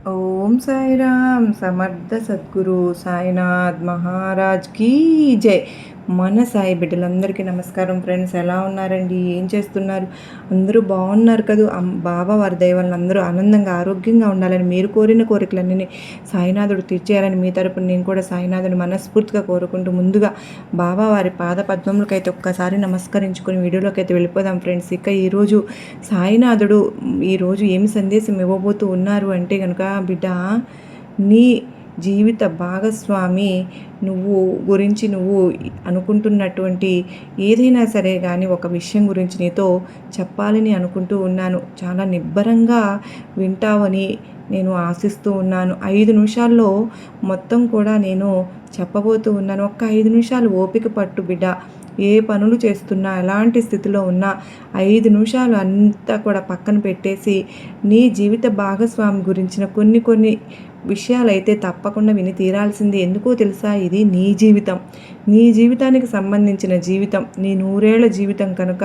ఓం సాయిరామ్ సమర్థ సద్గురు సాయినాథ్ మహారాజ్ కీ జై. మన సాయి బిడ్డలందరికీ నమస్కారం ఫ్రెండ్స్. ఎలా ఉన్నారండి? ఏం చేస్తున్నారు? అందరూ బాగున్నారు కదా? బాబా వారి దయ వల్ల అందరూ ఆనందంగా ఆరోగ్యంగా ఉండాలని, మీరు కోరిన కోరికలన్నీ సాయినాథుడు తీర్చేయాలని మీ తరపున నేను కూడా సాయినాథుని మనస్ఫూర్తిగా కోరుకుంటూ, ముందుగా బాబా వారి పాద పద్మములకైతే ఒక్కసారి నమస్కరించుకొని వీడియోలోకి అయితే వెళ్ళిపోదాం ఫ్రెండ్స్. ఇక ఈరోజు సాయినాథుడు ఈరోజు ఏమి సందేశం ఇవ్వబోతూ ఉన్నారు అంటే కనుక, బిడ్డ, నీ జీవిత భాగస్వామి నువ్వు అనుకుంటున్నటువంటి ఏదైనా సరే కానీ ఒక విషయం గురించి నీతో చెప్పాలని అనుకుంటూ ఉన్నాను. చాలా నిబ్బరంగా వింటావని నేను ఆశిస్తూ ఉన్నాను. 5 నిమిషాల్లో మొత్తం కూడా నేను చెప్పబోతూ ఉన్నాను. ఒక్క 5 నిమిషాలు ఓపిక పట్టు బిడ్డ. ఏ పనులు చేస్తున్నా, ఎలాంటి స్థితిలో ఉన్నా 5 నిమిషాలు అంతా కూడా పక్కన పెట్టేసి నీ జీవిత భాగస్వామి గురించిన కొన్ని విషయాలైతే తప్పకుండా విని తీరాల్సింది. ఎందుకో తెలుసా? ఇది నీ జీవితం, నీ జీవితానికి సంబంధించిన జీవితం, నీ 100 ఏళ్ల జీవితం కనుక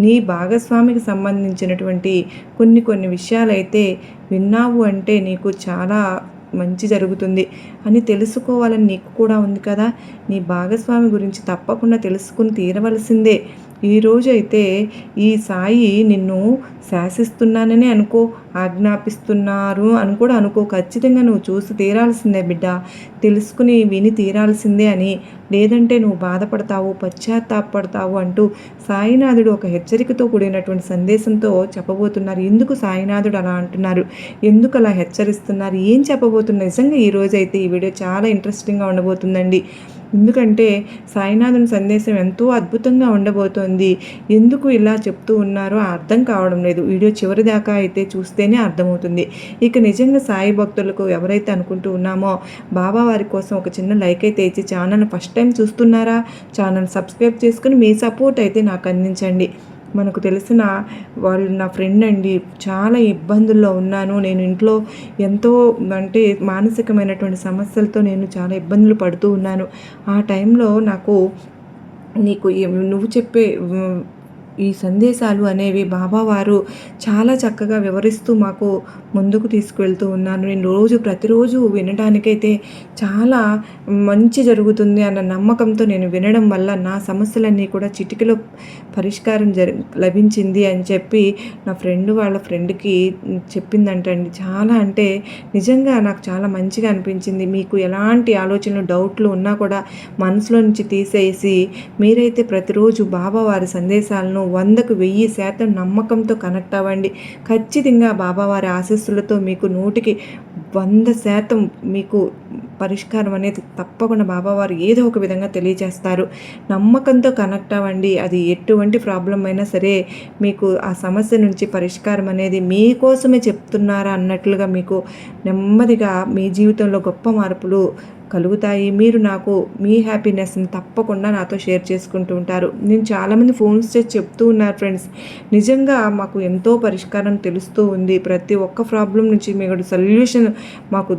నీ భాగస్వామికి సంబంధించినటువంటి కొన్ని విషయాలైతే విన్నావు అంటే నీకు చాలా మంచి జరుగుతుంది అని తెలుసుకోవాలని నీకు కూడా ఉంది కదా. నీ భాగస్వామి గురించి తప్పకుండా తెలుసుకుని తీరవలసిందే. ఈరోజు అయితే ఈ సాయి నిన్ను శాసిస్తున్నానని అనుకో, ఆజ్ఞాపిస్తున్నారు అని కూడా అనుకో. ఖచ్చితంగా నువ్వు చూసి తీరాల్సిందే బిడ్డ, తెలుసుకుని విని తీరాల్సిందే అని. లేదంటే నువ్వు బాధపడతావు, పశ్చాత్తాపడతావు అంటూ సాయినాథుడు ఒక హెచ్చరికతో కూడినటువంటి సందేశంతో చెప్పబోతున్నారు. ఎందుకు సాయినాథుడు అలా అంటున్నారు, ఎందుకు అలా హెచ్చరిస్తున్నారు, ఏం చెప్పబోతున్నారు? నిజంగా ఈరోజైతే ఈ వీడియో చాలా ఇంట్రెస్టింగ్గా ఉండబోతుందండి. ఎందుకంటే సాయినాథుని సందేశం ఎంతో అద్భుతంగా ఉండబోతోంది. ఎందుకు ఇలా చెప్తూ ఉన్నారో అర్థం కావడం లేదు. వీడియో చివరి దాకా అయితే చూస్తేనే అర్థమవుతుంది. ఇక నిజంగా సాయి భక్తులకు ఎవరైతే అనుకుంటూ ఉన్నామో, బాబా వారి కోసం ఒక చిన్న లైక్ అయితే ఇచ్చి, ఛానల్ ఫస్ట్ టైం చూస్తున్నారా, ఛానల్ సబ్స్క్రైబ్ చేసుకుని మీ సపోర్ట్ అయితే నాకు అందించండి. మనకు తెలిసిన వాళ్ళు నా ఫ్రెండ్ అండి, చాలా ఇబ్బందుల్లో ఉన్నాను నేను, ఇంట్లో ఎంతో అంటే మానసికమైనటువంటి సమస్యలతో నేను చాలా ఇబ్బందులు పడుతూ ఉన్నాను. ఆ టైంలో నాకు నువ్వు చెప్పే ఈ సందేశాలు అనేవి బాబావారు చాలా చక్కగా వివరిస్తూ మాకు ముందుకు తీసుకువెళ్తూ ఉన్నాను. నేను ప్రతిరోజు వినడానికైతే చాలా మంచి జరుగుతుంది అన్న నమ్మకంతో నేను వినడం వల్ల నా సమస్యలన్నీ కూడా చిటికలో పరిష్కారం లభించింది అని చెప్పి నా వాళ్ళ ఫ్రెండ్కి చెప్పిందంటండి. చాలా అంటే నిజంగా నాకు చాలా మంచిగా అనిపించింది. మీకు ఎలాంటి ఆలోచనలు, డౌట్లు ఉన్నా కూడా మనసులో నుంచి తీసేసి మీరైతే ప్రతిరోజు బాబావారి సందేశాలను 100కు 1000% నమ్మకంతో కనెక్ట్ అవ్వండి. ఖచ్చితంగా బాబావారి ఆశీస్సులతో మీకు 100కి 100% మీకు పరిష్కారం అనేది తప్పకుండా బాబావారు ఏదో ఒక విధంగా తెలియజేస్తారు. నమ్మకంతో కనెక్ట్ అవ్వండి. అది ఎటువంటి ప్రాబ్లం అయినా సరే మీకు ఆ సమస్య నుంచి పరిష్కారం అనేది మీకోసమే చెప్తున్నారా అన్నట్లుగా మీకు నెమ్మదిగా మీ జీవితంలో గొప్ప మార్పులు కలుగుతాయి. మీరు నాకు మీ హ్యాపీనెస్ని తప్పకుండా నాతో షేర్ చేసుకుంటూ ఉంటారు. నేను చాలామంది ఫోన్స్ చేసి చెప్తూ ఉన్నారు ఫ్రెండ్స్, నిజంగా మాకు ఎంతో పరిష్కారం తెలుస్తూ ఉంది, ప్రతి ఒక్క ప్రాబ్లం నుంచి మీకు సొల్యూషన్ మాకు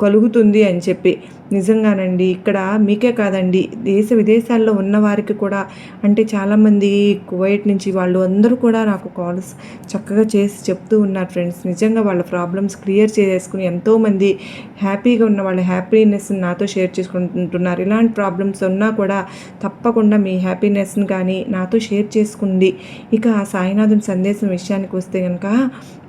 కలుగుతుంది అని చెప్పి. నిజంగానండి, ఇక్కడ మీకే కాదండి, దేశ విదేశాల్లో ఉన్న వారికి కూడా, అంటే చాలామంది కువైట్ నుంచి వాళ్ళు అందరూ కూడా నాకు కాల్స్ చక్కగా చేసి చెప్తూ ఉన్నారు ఫ్రెండ్స్. నిజంగా వాళ్ళ ప్రాబ్లమ్స్ క్లియర్ చేసుకుని ఎంతోమంది హ్యాపీగా ఉన్న వాళ్ళ హ్యాపీనెస్ని నాతో షేర్ చేసుకుంటున్నారు. ఇలాంటి ప్రాబ్లమ్స్ ఉన్నా కూడా తప్పకుండా మీ హ్యాపీనెస్ని కానీ నాతో షేర్ చేసుకుంది. ఇక సాయినాథుని సందేశం విషయానికి వస్తే కనుక,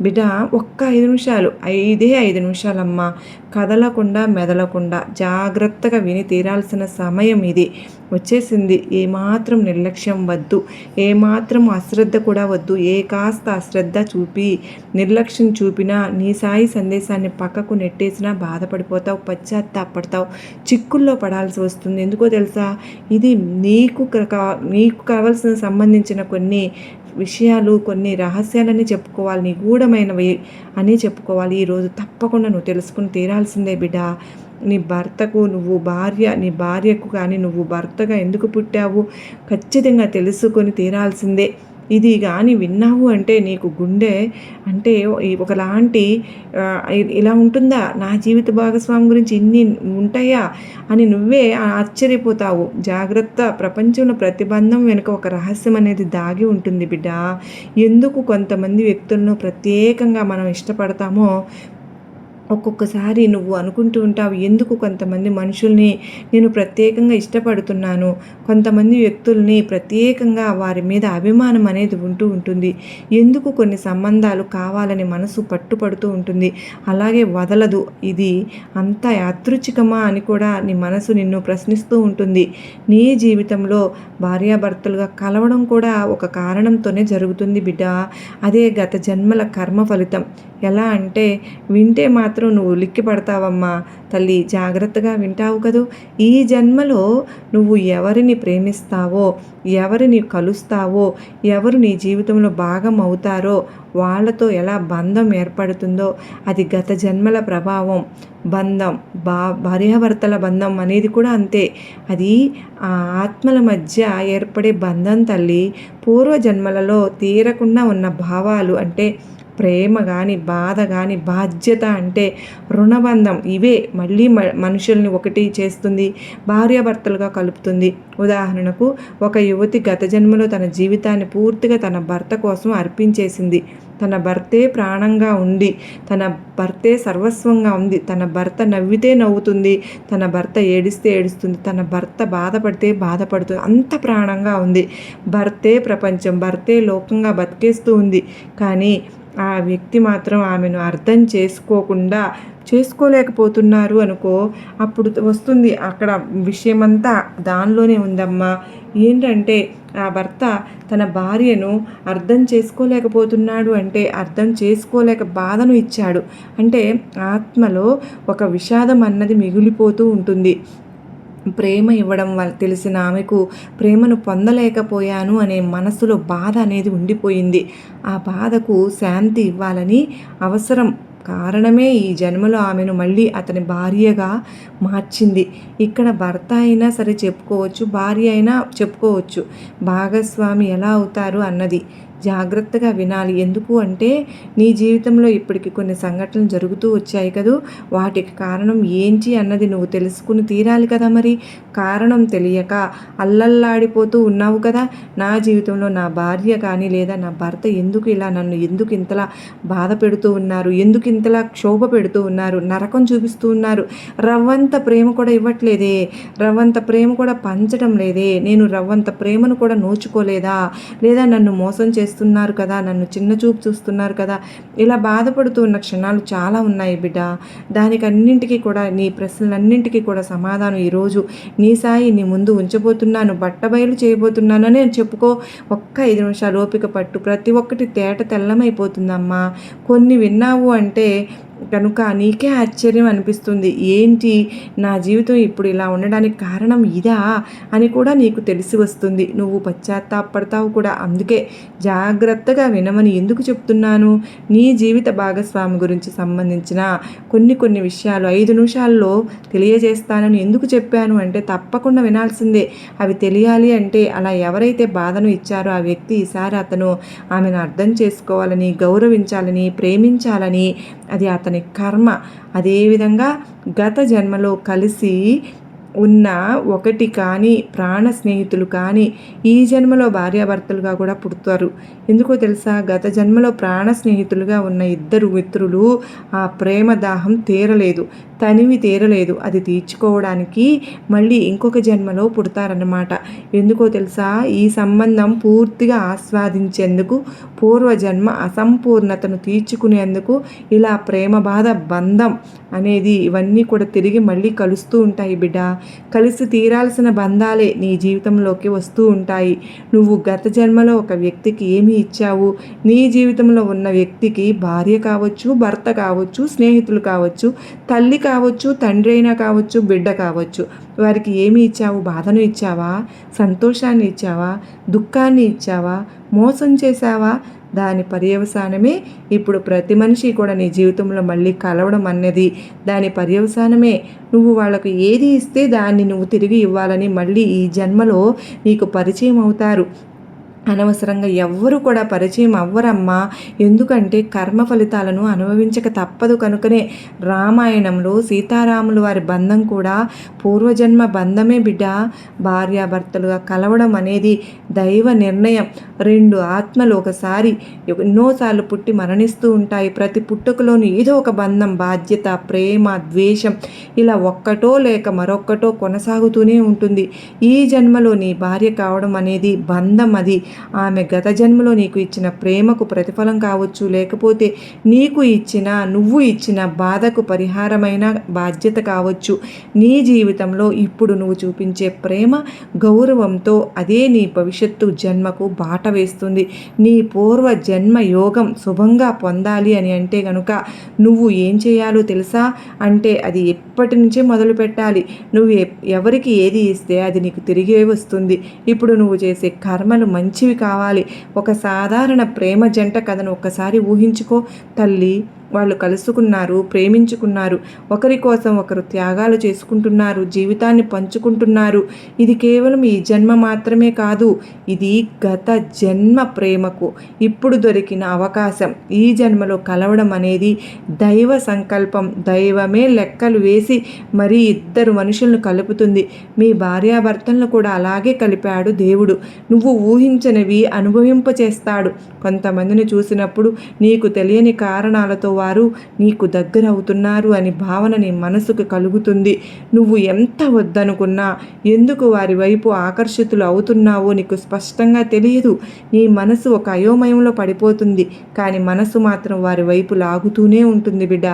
బిడ్డ, ఒక్క 5 నిమిషాలు, 5 నిమిషాలమ్మా, కదలకుండా మెదలకుండా జాగ్రత్తగా విని తీరాల్సిన సమయం ఇది వచ్చేసింది. ఏమాత్రం నిర్లక్ష్యం వద్దు, ఏమాత్రం అశ్రద్ధ కూడా వద్దు. కాస్త అశ్రద్ధ చూపి నిర్లక్ష్యం చూపినా, నీ సాయి సందేశాన్ని పక్కకు నెట్టేసినా బాధపడిపోతావు, పశ్చాత్తాపడతావు, చిక్కుల్లో పడాల్సి వస్తుంది. ఎందుకో తెలుసా? ఇది నీకు కావాల్సిన సంబంధించిన కొన్ని విషయాలు, కొన్ని రహస్యాలని చెప్పుకోవాలి, నిగూఢమైనవి అని చెప్పుకోవాలి. ఈరోజు తప్పకుండా నువ్వు తెలుసుకుని తీరాల్సిందే బిడ్డ. నీ భర్తకు నువ్వు భార్య, నీ భార్యకు కానీ నువ్వు భర్తగా ఎందుకు పుట్టావు ఖచ్చితంగా తెలుసుకొని తీరాల్సిందే. ఇది కానీ విన్నావు అంటే నీకు గుండె అంటే ఒకలాంటి ఇలా ఉంటుందా, నా జీవిత భాగస్వామి గురించి ఇన్ని ఉంటాయా అని నువ్వే ఆశ్చర్యపోతావు. జాగ్రత్త, ప్రపంచంలో ప్రతిబంధం వెనుక ఒక రహస్యం అనేది దాగి ఉంటుంది బిడ్డ. ఎందుకు కొంతమంది వ్యక్తులను ప్రత్యేకంగా మనం ఇష్టపడతామో ఒక్కొక్కసారి నువ్వు అనుకుంటూ ఉంటావు, ఎందుకు కొంతమంది మనుషుల్ని నేను ప్రత్యేకంగా ఇష్టపడుతున్నాను, కొంతమంది వ్యక్తుల్ని ప్రత్యేకంగా వారి మీద అభిమానం అనేది ఉంటూ ఉంటుంది, ఎందుకు కొన్ని సంబంధాలు కావాలని మనసు పట్టుపడుతూ ఉంటుంది, అలాగే వదలదు, ఇది అంత యాదృచ్ఛికమా అని కూడా నీ మనసు నిన్ను ప్రశ్నిస్తూ ఉంటుంది. నీ జీవితంలో భార్యాభర్తలుగా కలవడం కూడా ఒక కారణంతోనే జరుగుతుంది బిడ్డ. అదే గత జన్మల కర్మ ఫలితం. ఎలా అంటే వింటే మాత్రం నువ్వు లిక్కి పడతావమ్మా తల్లి, జాగ్రత్తగా వింటావు కదూ. ఈ జన్మలో నువ్వు ఎవరిని ప్రేమిస్తావో, ఎవరిని కలుస్తావో, ఎవరు నీ జీవితంలో భాగం అవుతారో, వాళ్ళతో ఎలా బంధం ఏర్పడుతుందో అది గత జన్మల ప్రభావం. బంధం భార్యాభర్తల బంధం అనేది కూడా అంతే. అది ఆ ఆత్మల మధ్య ఏర్పడే బంధం తల్లి. పూర్వజన్మలలో తీరకుండా ఉన్న భావాలు అంటే ప్రేమ కానీ, బాధ కానీ, బాధ్యత అంటే రుణబంధం, ఇవే మళ్ళీ మనుషుల్ని ఒకటి చేస్తుంది, భార్యాభర్తలుగా కలుపుతుంది. ఉదాహరణకు, ఒక యువతి గత జన్మలో తన జీవితాన్ని పూర్తిగా తన భర్త కోసం అర్పించేసింది. తన భర్తే ప్రాణంగా ఉంది, తన భర్తే సర్వస్వంగా ఉంది, తన భర్త నవ్వితే నవ్వుతుంది, తన భర్త ఏడిస్తే ఏడుస్తుంది, తన భర్త బాధపడితే బాధపడుతుంది, అంత ప్రాణంగా ఉంది. భర్తే ప్రపంచం, భర్తే లోకంగా బతికేస్తూ ఉంది. కానీ ఆ వ్యక్తి మాత్రం ఆమెను అర్థం చేసుకోలేకపోతున్నారు అనుకో, అప్పుడు వస్తుంది అక్కడ విషయమంతా దానిలోనే ఉందమ్మా. ఏంటంటే ఆ భర్త తన భార్యను అర్థం చేసుకోలేకపోతున్నాడు అంటే అర్థం చేసుకోలేక బాధను ఇచ్చాడు అంటే ఆత్మలో ఒక విషాదం అన్నది మిగిలిపోతూ ఉంటుంది. ప్రేమ ఇవ్వడం వల్ల తెలిసిన ఆమెకు ప్రేమను పొందలేకపోయాను అనే మనసులో బాధ అనేది ఉండిపోయింది. ఆ బాధకు శాంతి ఇవ్వాలని అవసరం కారణమే ఈ జన్మలో ఆమెను మళ్ళీ అతని భార్యగా మార్చింది. ఇక్కడ భర్త అయినా సరే చెప్పుకోవచ్చు, భార్య అయినా చెప్పుకోవచ్చు. భాగస్వామి ఎలా అవుతారు అన్నది జాగ్రత్తగా వినాలి. ఎందుకు అంటే నీ జీవితంలో ఇప్పటికి కొన్ని సంఘటనలు జరుగుతూ వచ్చాయి కదూ, వాటికి కారణం ఏంటి అన్నది నువ్వు తెలుసుకుని తీరాలి కదా. మరి కారణం తెలియక అల్లల్లాడిపోతూ ఉన్నావు కదా. నా జీవితంలో నా భార్య కానీ లేదా నా భర్త ఎందుకు ఇలా నన్ను ఎందుకు ఇంతలా బాధ పెడుతూ ఉన్నారు, ఎందుకు ఇంతలా క్షోభ పెడుతూ ఉన్నారు, నరకం చూపిస్తూ ఉన్నారు, రవ్వంత ప్రేమ కూడా ఇవ్వట్లేదే, రవ్వంత ప్రేమ కూడా పంచడం లేదే, నేను రవ్వంత ప్రేమను కూడా నోచుకోలేదా, లేదా నన్ను మోసం చేస్తున్నారు కదా, నన్ను చిన్న చూపు చూస్తున్నారు కదా, ఇలా బాధపడుతూ ఉన్న క్షణాలు చాలా ఉన్నాయి బిడ్డ. దానికన్నింటికీ కూడా నీ ప్రశ్నలన్నింటికీ కూడా సమాధానం ఈరోజు నీ సాయి నీ ముందు ఉంచబోతున్నాను, బట్టబయలు చేయబోతున్నాను అని చెప్పుకో. ఒక్క 5 నిమిషాలు ఓపిక పట్టు, ప్రతి ఒక్కటి తేట తెల్లమైపోతుందమ్మా. కొన్ని విన్నావు అంటే కనుక నీకే ఆశ్చర్యం అనిపిస్తుంది. ఏంటి నా జీవితం ఇప్పుడు ఇలా ఉండడానికి కారణం ఇదా అని కూడా నీకు తెలిసి వస్తుంది. నువ్వు పశ్చాత్తాపడతావు కూడా. అందుకే జాగ్రత్తగా వినమని ఎందుకు చెప్తున్నాను, నీ జీవిత భాగస్వామి గురించి సంబంధించిన కొన్ని విషయాలు 5 నిమిషాల్లో తెలియజేస్తానని ఎందుకు చెప్పాను అంటే తప్పకుండా వినాల్సిందే. అవి తెలియాలి అంటే అలా ఎవరైతే బాధను ఇచ్చారో ఆ వ్యక్తి ఈసారి అతను ఆమెను అర్థం చేసుకోవాలని, గౌరవించాలని, ప్రేమించాలని, అది అతని కర్మ. అదేవిధంగా గత జన్మలో కలిసి ఉన్న ఒకటి కానీ ప్రాణ స్నేహితులు కానీ ఈ జన్మలో భార్యాభర్తలుగా కూడా పుడతారు. ఎందుకో తెలుసా, గత జన్మలో ప్రాణ స్నేహితులుగా ఉన్న 2 మిత్రులు ఆ ప్రేమ దాహం తీరలేదు, తనివి తీరలేదు, అది తీర్చుకోవడానికి మళ్ళీ ఇంకొక జన్మలో పుడతారన్నమాట. ఎందుకో తెలుసా, ఈ సంబంధం పూర్తిగా ఆస్వాదించేందుకు, పూర్వజన్మ అసంపూర్ణతను తీర్చుకునేందుకు ఇలా ప్రేమ బాధ బంధం అనేది ఇవన్నీ కూడా తిరిగి మళ్ళీ కలుస్తూ ఉంటాయి బిడ్డ. కలిసి తీరాల్సిన బంధాలే నీ జీవితంలోకి వస్తూ ఉంటాయి. నువ్వు గత జన్మలో ఒక వ్యక్తికి ఏమి ఇచ్చావు, నీ జీవితంలో ఉన్న వ్యక్తికి భార్య కావచ్చు, భర్త కావచ్చు, స్నేహితులు కావచ్చు, తల్లి కావచ్చు, తండ్రి అయినా కావచ్చు, బిడ్డ కావచ్చు, వారికి ఏమి ఇచ్చావు? బాధను ఇచ్చావా, సంతోషాన్ని ఇచ్చావా, దుఃఖాన్ని ఇచ్చావా, మోసం చేశావా? దాని పర్యవసానమే ఇప్పుడు ప్రతి మనిషి కూడా నీ జీవితంలో మళ్ళీ కలవడం అన్నది. దాని పర్యవసానమే నువ్వు వాళ్ళకు ఏది ఇస్తే దాన్ని నువ్వు తిరిగి ఇవ్వాలని మళ్ళీ ఈ జన్మలో నీకు పరిచయం అవుతారు. అనవసరంగా ఎవ్వరు కూడా పరిచయం అవ్వరమ్మా. ఎందుకంటే కర్మ ఫలితాలను అనుభవించక తప్పదు కనుకనే. రామాయణంలో సీతారాములు వారి బంధం కూడా పూర్వజన్మ బంధమే బిడ్డ. భార్యాభర్తలుగా కలవడం అనేది దైవ నిర్ణయం. రెండు ఆత్మలు ఒకసారి ఎన్నోసార్లు పుట్టి మరణిస్తూ ఉంటాయి. ప్రతి పుట్టుకలోని ఏదో ఒక బంధం, బాధ్యత, ప్రేమ, ద్వేషం ఇలా ఒక్కటో లేక మరొక్కటో కొనసాగుతూనే ఉంటుంది. ఈ జన్మలో నీ భార్య కావడం అనేది బంధం. అది ఆమె గత జన్మలో నీకు ఇచ్చిన ప్రేమకు ప్రతిఫలం కావచ్చు, లేకపోతే నువ్వు ఇచ్చిన బాధకు పరిహారమైన బాధ్యత కావచ్చు. నీ జీవితంలో ఇప్పుడు నువ్వు చూపించే ప్రేమ, గౌరవంతో అదే నీ భవిష్యత్తు జన్మకు బాట వేస్తుంది. నీ పూర్వ జన్మ యోగం శుభంగా పొందాలి అని అంటే గనుక నువ్వు ఏం చేయాలో తెలుసా? అంటే అది ఎప్పటి నుంచే మొదలు పెట్టాలి. నువ్వు ఎవరికి ఏది ఇస్తే అది నీకు తిరిగే వస్తుంది. ఇప్పుడు నువ్వు చేసే కర్మలు మంచివి కావాలి. ఒక సాధారణ ప్రేమ జంట కథను ఒక్కసారి ఊహించుకో. తల్లి, వాళ్ళు కలుసుకున్నారు, ప్రేమించుకున్నారు, ఒకరి కోసం ఒకరు త్యాగాలు చేసుకుంటున్నారు, జీవితాన్ని పంచుకుంటున్నారు. ఇది కేవలం ఈ జన్మ మాత్రమే కాదు, ఇది గత జన్మ ప్రేమకు ఇప్పుడు దొరికిన అవకాశం. ఈ జన్మలో కలవడం అనేది దైవ సంకల్పం. దైవమే లెక్కలు వేసి మరీ ఇద్దరు మనుషులను కలుపుతుంది. మీ భార్యాభర్తలను కూడా అలాగే కలిపాడు దేవుడు. నువ్వు ఊహించనివి అనుభవింపచేస్తాడు. కొంతమందిని చూసినప్పుడు నీకు తెలియని కారణాలతో వారు నీకు దగ్గర అవుతున్నారు అని భావన నీ మనసుకు కలుగుతుంది. నువ్వు ఎంత వద్దనుకున్నా, ఎందుకు వారి వైపు ఆకర్షితులు అవుతున్నావో నీకు స్పష్టంగా తెలియదు. నీ మనసు ఒక అయోమయంలో పడిపోతుంది, కానీ మనసు మాత్రం వారి వైపు లాగుతూనే ఉంటుంది బిడ్డ.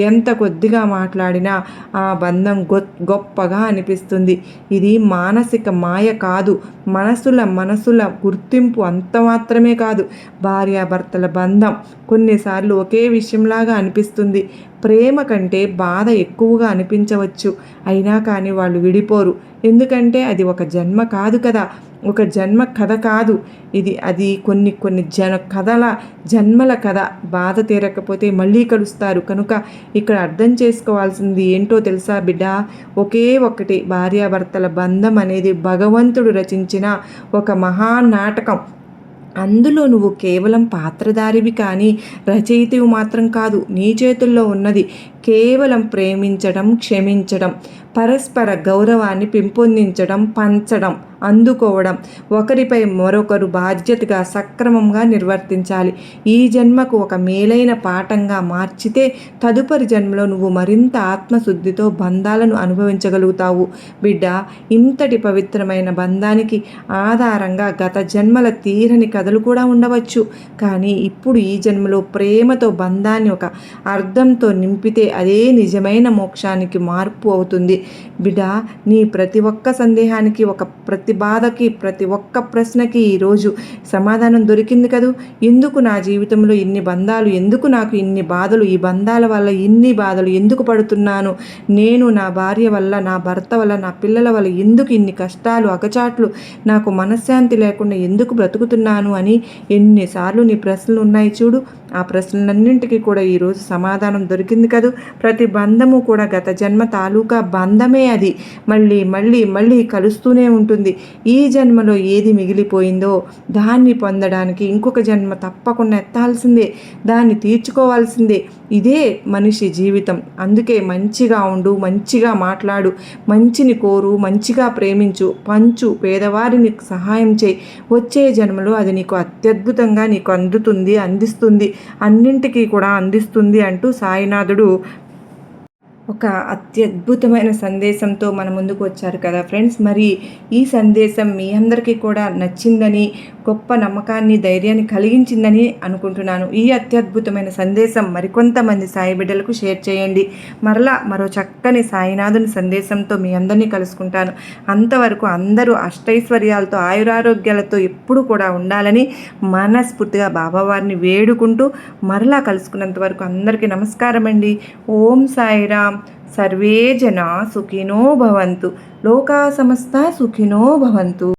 ఎంత కొద్దిగా మాట్లాడినా ఆ బంధం గొప్పగా అనిపిస్తుంది. ఇది మానసిక మాయ కాదు, మనసుల గుర్తింపు అంత మాత్రమే కాదు. భార్యాభర్తల బంధం కొన్నిసార్లు ఒకే విషయంలాగా అనిపిస్తుంది. ప్రేమ కంటే బాధ ఎక్కువగా అనిపించవచ్చు. అయినా కానీ వాళ్ళు విడిపోరు. ఎందుకంటే అది ఒక జన్మ కాదు కదా, ఒక జన్మ కథ కాదు అది కొన్ని జన్మల కథ. బాధ తీరకపోతే మళ్ళీ కలుస్తారు. కనుక ఇక్కడ అర్థం చేసుకోవాల్సింది ఏంటో తెలుసా బిడ్డ? ఒకే ఒక్కటి, భార్యాభర్తల బంధం అనేది భగవంతుడు రచించిన ఒక మహానాటకం. అందులో నువ్వు కేవలం పాత్రధారివి కానీ రచయితవి మాత్రం కాదు. నీ చేతుల్లో ఉన్నది కేవలం ప్రేమించడం, క్షమించడం, పరస్పర గౌరవాన్ని పెంపొందించడం, పంచడం, అందుకోవడం, ఒకరిపై మరొకరు బాధ్యతగా సక్రమంగా నిర్వర్తించాలి. ఈ జన్మకు ఒక మేలైన పాఠంగా మార్చితే తదుపరి జన్మలో నువ్వు మరింత ఆత్మశుద్ధితో బంధాలను అనుభవించగలుగుతావు బిడ్డ. ఇంతటి పవిత్రమైన బంధానికి ఆధారంగా గత జన్మల తీరని కథలు కూడా ఉండవచ్చు. కానీ ఇప్పుడు ఈ జన్మలో ప్రేమతో బంధాన్ని ఒక అర్థంతో నింపితే అదే నిజమైన మోక్షానికి మార్పు అవుతుంది బిడ్డ. నీ ప్రతి ఒక్క సందేహానికి, ప్రతి బాధకి, ప్రతి ఒక్క ప్రశ్నకి ఈరోజు సమాధానం దొరికింది కదూ. ఎందుకు నా జీవితంలో ఇన్ని బంధాలు, ఎందుకు నాకు ఇన్ని బాధలు, ఈ బంధాల వల్ల ఇన్ని బాధలు ఎందుకు పడుతున్నాను నేను, నా భార్య వల్ల, నా భర్త వల్ల, నా పిల్లల వల్ల ఎందుకు ఇన్ని కష్టాలు, అగచాట్లు, నాకు మనశ్శాంతి లేకుండా ఎందుకు బ్రతుకుతున్నాను అని ఎన్నిసార్లు నీ ప్రశ్నలు ఉన్నాయి చూడు. ఆ ప్రశ్నలన్నింటికీ కూడా ఈరోజు సమాధానం దొరికింది కదూ. ప్రతి బంధము కూడా గత జన్మ తాలూకా బంధమే. అది మళ్ళీ మళ్ళీ మళ్ళీ కలుస్తూనే ఉంటుంది. ఈ జన్మలో ఏది మిగిలిపోయిందో దాన్ని పొందడానికి ఇంకొక జన్మ తప్పకుండా ఎత్తాల్సిందే, దాన్ని తీర్చుకోవాల్సిందే. ఇదే మనిషి జీవితం. అందుకే మంచిగా ఉండు, మంచిగా మాట్లాడు, మంచిని కోరు, మంచిగా ప్రేమించు, పంచు, పేదవారిని సహాయం చేయి. వచ్చే జన్మలో అది నీకు అత్యద్భుతంగా నీకు అందిస్తుంది, అన్నింటికీ కూడా అందిస్తుంది అంటూ సాయినాథుడు ఒక అత్యద్భుతమైన సందేశంతో మన ముందుకు వచ్చారు కదా ఫ్రెండ్స్. మరి ఈ సందేశం మీ అందరికీ కూడా నచ్చిందని, గొప్ప నమ్మకాన్ని, ధైర్యాన్ని కలిగించిందని అనుకుంటున్నాను. ఈ అత్యద్భుతమైన సందేశం మరికొంతమంది సాయి బిడ్డలకు షేర్ చేయండి. మరో చక్కని సాయినాథుని సందేశంతో మీ అందరినీ కలుసుకుంటాను. అంతవరకు అందరూ అష్టైశ్వర్యాలతో, ఆయురారోగ్యాలతో ఎప్పుడు కూడా ఉండాలని మనస్ఫూర్తిగా బాబావారిని వేడుకుంటూ మరలా కలుసుకున్నంత వరకు అందరికీ నమస్కారం అండి. ఓం సాయిరామ్. సర్వే జనా సుఖినో భవంతు. లోకా సమస్త సుఖినో భవంతు.